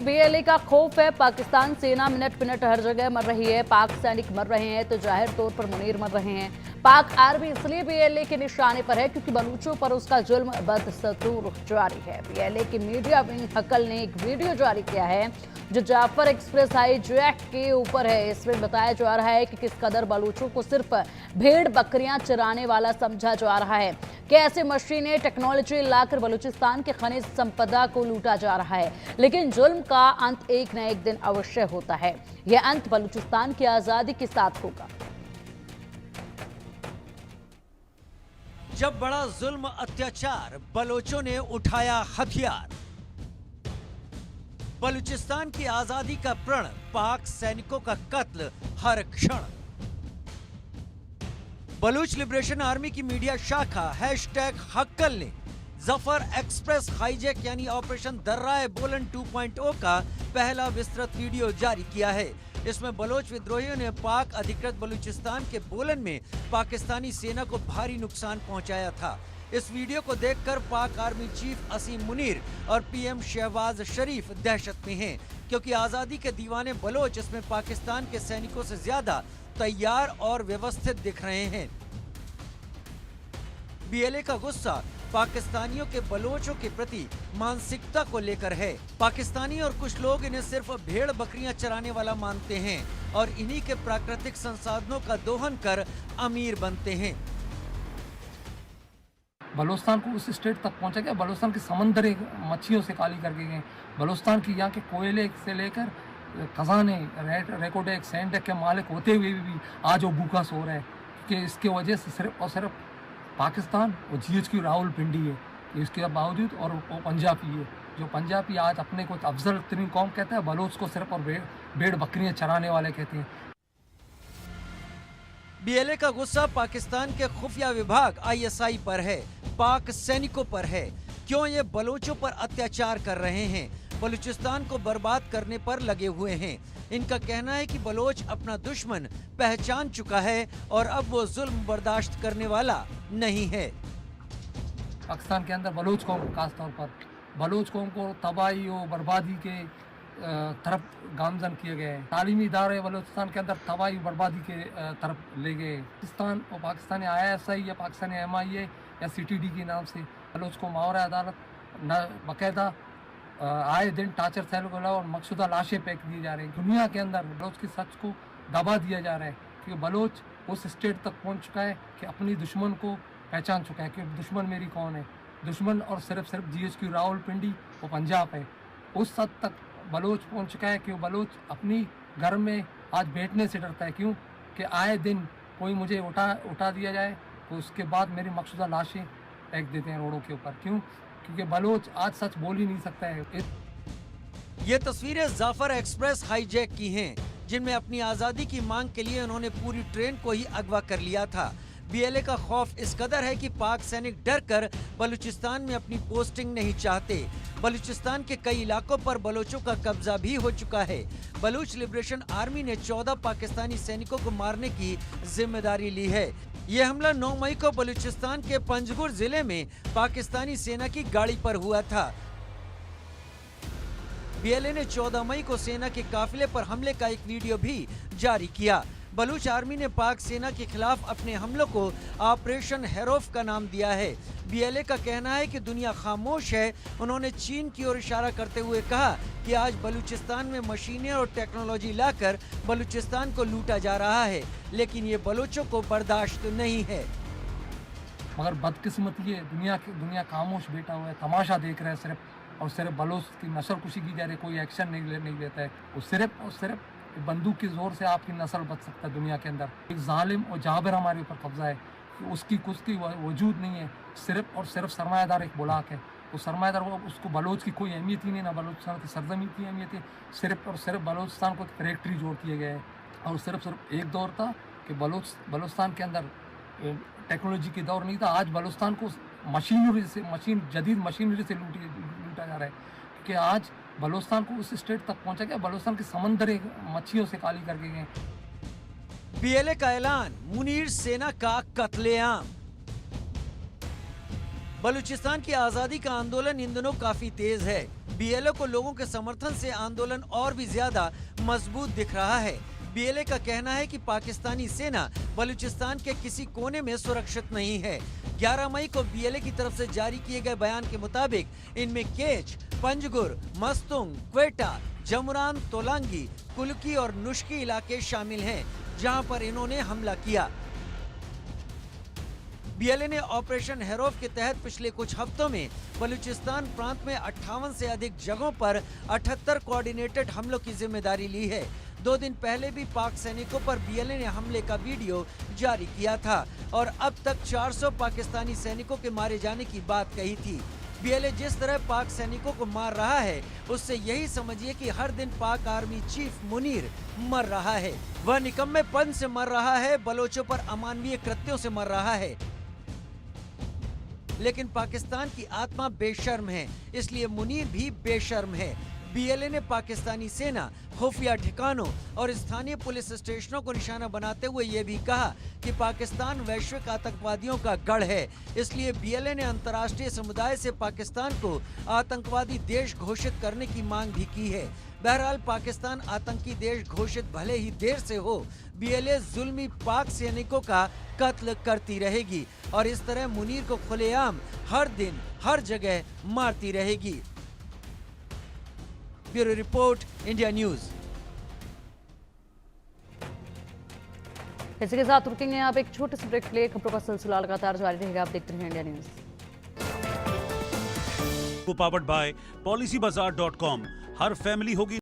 BLA का खौफ है। पाकिस्तान सेना मिनट मिनट हर जगह मर रही है। पाक सैनिक मर रहे हैं तो जाहिर तौर पर मुनीर मर रहे हैं। पाक आर्मी इसलिए बीएलए के निशाने पर है क्योंकि बलूचों पर उसका जुल्म बदस्तूर जारी है। बीएलए की मीडिया विंग हकल ने एक वीडियो जारी किया है जो जाफर एक्सप्रेस हाईजैक के ऊपर है। इसमें बताया जा रहा है कि किस कदर बलूचों को सिर्फ भेड़ बकरियां चराने वाला समझा जा रहा है, कैसे मशीनें टेक्नोलॉजी लाकर बलूचिस्तान के खनिज संपदा को लूटा जा रहा है। लेकिन जुल्म का अंत एक न एक दिन अवश्य होता है। यह अंत बलूचिस्तान की आजादी के साथ होगा। जब बड़ा जुल्म अत्याचार, बलोचों ने उठाया हथियार। बलूचिस्तान की आजादी का प्रण, पाक सैनिकों का कत्ल हर क्षण। बलूच लिबरेशन आर्मी की मीडिया शाखा #हक्कल ने जफर एक्सप्रेस हाईजैक यानी ऑपरेशन दर्राए बोलन 2.0 का पहला विस्तृत वीडियो जारी किया है। इसमें बलोच विद्रोहियों ने पाक अधिकृत बलूचिस्तान के बोलन में पाकिस्तानी सेना को भारी नुकसान पहुंचाया था। इस वीडियो को देखकर पाक आर्मी चीफ असीम मुनीर और पीएम शहबाज शरीफ दहशत में हैं, क्योंकि आजादी के दीवाने बलोच इसमें पाकिस्तान के सैनिकों से ज्यादा तैयार और व्यवस्थित दिख रहे हैं। बीएलए का गुस्सा पाकिस्तानियों के बलोचों के प्रति मानसिकता को लेकर है। पाकिस्तानी और कुछ लोग इन्हें सिर्फ भेड़ बकरियां चराने वाला मानते हैं और इन्हीं के प्राकृतिक संसाधनों का दोहन कर अमीर बनते हैं। बलूचिस्तान को उस स्टेट तक पहुंचा गया, बलूचिस्तान की समंदर मच्छियों से काली करके गए। बलूचिस्तान की यहाँ के कोयले से लेकर खजाने, रेकोडेक, सैंडेक के मालिक होते हुए भी आज वो भूखा सो रहा है, क्योंकि इसके वजह से सिर्फ और सिर्फ पाकिस्तान और GHQ रावलपिंडी है, इसके बावजूद, और वो पंजाबी है। जो पंजाबी आज अपने को अफजल तरीन कौम कहता है, बलोच को सिर्फ और भेड़ बकरियां चराने वाले कहते हैं। बीएलए का गुस्सा पाकिस्तान के खुफिया विभाग ISI पर है, पाक सैनिकों पर है। क्यों ये बलोचों पर अत्याचार कर रहे हैं, बलूचिस्तान को बर्बाद करने पर लगे हुए हैं। इनका कहना है कि बलोच अपना दुश्मन पहचान चुका है और अब वो जुल्म बर्दाश्त करने वाला नहीं है। पाकिस्तान के अंदर बलोच कौम, खास तौर पर बलोच कौम को तबाही और बर्बादी के तरफ गामजन किए गए। तालीमी इदारे बलूचिस्तान के अंदर तबाही बर्बादी के तरफ ले गए। पाकिस्तान और पाकिस्तानी ISI या पाकिस्तानी MIA या CTD के नाम से बलोच को मावरा अदालत न बाकायदा आए दिन टार्चर सेल को और मकसूदा लाशें फेंक दी जा रही हैं। दुनिया के अंदर बलोच की सच को दबा दिया जा रहा है, क्योंकि बलोच उस स्टेट तक पहुंच चुका है कि अपनी दुश्मन को पहचान चुका है कि दुश्मन मेरी कौन है। दुश्मन और सिर्फ GHQ रावलपिंडी और पंजाब है। उस हद तक बलोच पहुंच चुका है कि बलोच अपनी घर में आज बैठने से डरता है। क्यों कि आए दिन कोई मुझे उठा दिया जाए तो उसके बाद मेरी मकसूदा लाशें फेंक देते हैं रोडों के ऊपर। क्यों? क्योंकि बलोच आज सच बोल ही नहीं सकता है। ये तस्वीरें जाफर एक्सप्रेस हाईजैक की हैं, जिनमें अपनी आजादी की मांग के लिए उन्होंने पूरी ट्रेन को ही अगवा कर लिया था। बीएलए का खौफ इस कदर है कि पाक सैनिक डर कर बलूचिस्तान में अपनी पोस्टिंग नहीं चाहते। बलूचिस्तान के कई इलाकों पर बलोचों का कब्जा भी हो चुका है। बलूच लिबरेशन आर्मी ने 14 पाकिस्तानी सैनिकों को मारने की जिम्मेदारी ली है। यह हमला 9 मई को बलूचिस्तान के पंजगुर जिले में पाकिस्तानी सेना की गाड़ी पर हुआ था। बीएलए ने 14 मई को सेना के काफिले पर हमले का एक वीडियो भी जारी किया। बलूच आर्मी ने पाक सेना के खिलाफ अपने हमलों को ऑपरेशन हेरोफ का नाम दिया है। बीएलए का कहना है कि दुनिया खामोश है। उन्होंने चीन की ओर इशारा करते हुए कहा कि आज बलूचिस्तान में मशीनें और टेक्नोलॉजी लाकर बलूचिस्तान को लूटा जा रहा है, लेकिन ये बलूचों को बर्दाश्त नहीं है। मगर बदकिस्मती है, दुनिया खामोश बैठा हुआ है, तमाशा देख रहा है सिर्फ और सिर्फ। बलोच की नस्लकुशी की जा रही है, कोई एक्शन नहीं लेता है। वो सिर्फ बंदूक के जोर से आपकी नस्ल बच सकता है। दुनिया के अंदर एक जालिम और जाबिर हमारे ऊपर कब्जा है, उसकी वजूद नहीं है। सिर्फ और सिर्फ सरमायादार एक बुलाक है। वो सरमायादार उसको बलोच की कोई अहमियत ही नहीं, ना बलूचिस्तान की सरजमीन की अहमियत है। सिर्फ और सिर्फ बलूचिस्तान को फैक्ट्री जोड़ किए गए हैं। और सिर्फ एक दौर था कि बलूचिस्तान के अंदर टेक्नोलॉजी की दौर नहीं था। आज बलूचिस्तान को जदीद मशीनरी से लूटा जा रहा है, क्योंकि आज बलूचिस्तान को उस स्टेट तक पहुंचा गया, बलूचिस्तान की समंदर मच्छियों से काली करके गए। बीएलए का ऐलान, मुनीर सेना का कत्लेआम। बलूचिस्तान की आजादी का आंदोलन इन दिनों काफी तेज है। बीएलओ को लोगों के समर्थन से आंदोलन और भी ज्यादा मजबूत दिख रहा है। बीएलए का कहना है कि पाकिस्तानी सेना बलूचिस्तान के किसी कोने में सुरक्षित नहीं है। 11 मई को बीएलए की तरफ से जारी किए गए बयान के मुताबिक इनमें केच, पंजगुर, मस्तुंग, क्वेटा, जमुरान, तोलांगी, कुल्की और नुश्की इलाके शामिल हैं, जहां पर इन्होंने हमला किया। बीएलए ने ऑपरेशन हेरोफ के तहत पिछले कुछ हफ्तों में बलूचिस्तान प्रांत में 58 से अधिक जगहों पर 78 कोऑर्डिनेटेड हमलों की जिम्मेदारी ली है। 2 दिन पहले भी पाक सैनिकों पर बीएलए ने हमले का वीडियो जारी किया था और अब तक 400 पाकिस्तानी सैनिकों के मारे जाने की बात कही थी। बीएलए जिस तरह पाक सैनिकों को मार रहा है, उससे यही समझिए कि हर दिन पाक आर्मी चीफ मुनीर मर रहा है। वह निकम्मेपन से मर रहा है, बलोचों पर अमानवीय कृत्यों से मर रहा है। लेकिन पाकिस्तान की आत्मा बेशर्म है, इसलिए मुनीर भी बेशर्म है। बीएलए ने पाकिस्तानी सेना, खुफिया ठिकानों और स्थानीय पुलिस स्टेशनों को निशाना बनाते हुए ये भी कहा कि पाकिस्तान वैश्विक आतंकवादियों का गढ़ है। इसलिए बीएलए ने अंतर्राष्ट्रीय समुदाय से पाकिस्तान को आतंकवादी देश घोषित करने की मांग भी की है। बहरहाल पाकिस्तान आतंकी देश घोषित भले ही देर से हो, बीएलए जुल्मी पाक सैनिकों का कत्ल करती रहेगी और इस तरह मुनीर को खुलेआम हर दिन हर जगह मारती रहेगी। Bureau report, India news. इसी के साथ रुकेंगे यहाँ पे एक छोटे से ब्रेक ले। खबरों का सिलसिला लगातार जारी रहेगा, आप देखते रहिए India news. Powered by PolicyBazaar.com। Her family होगी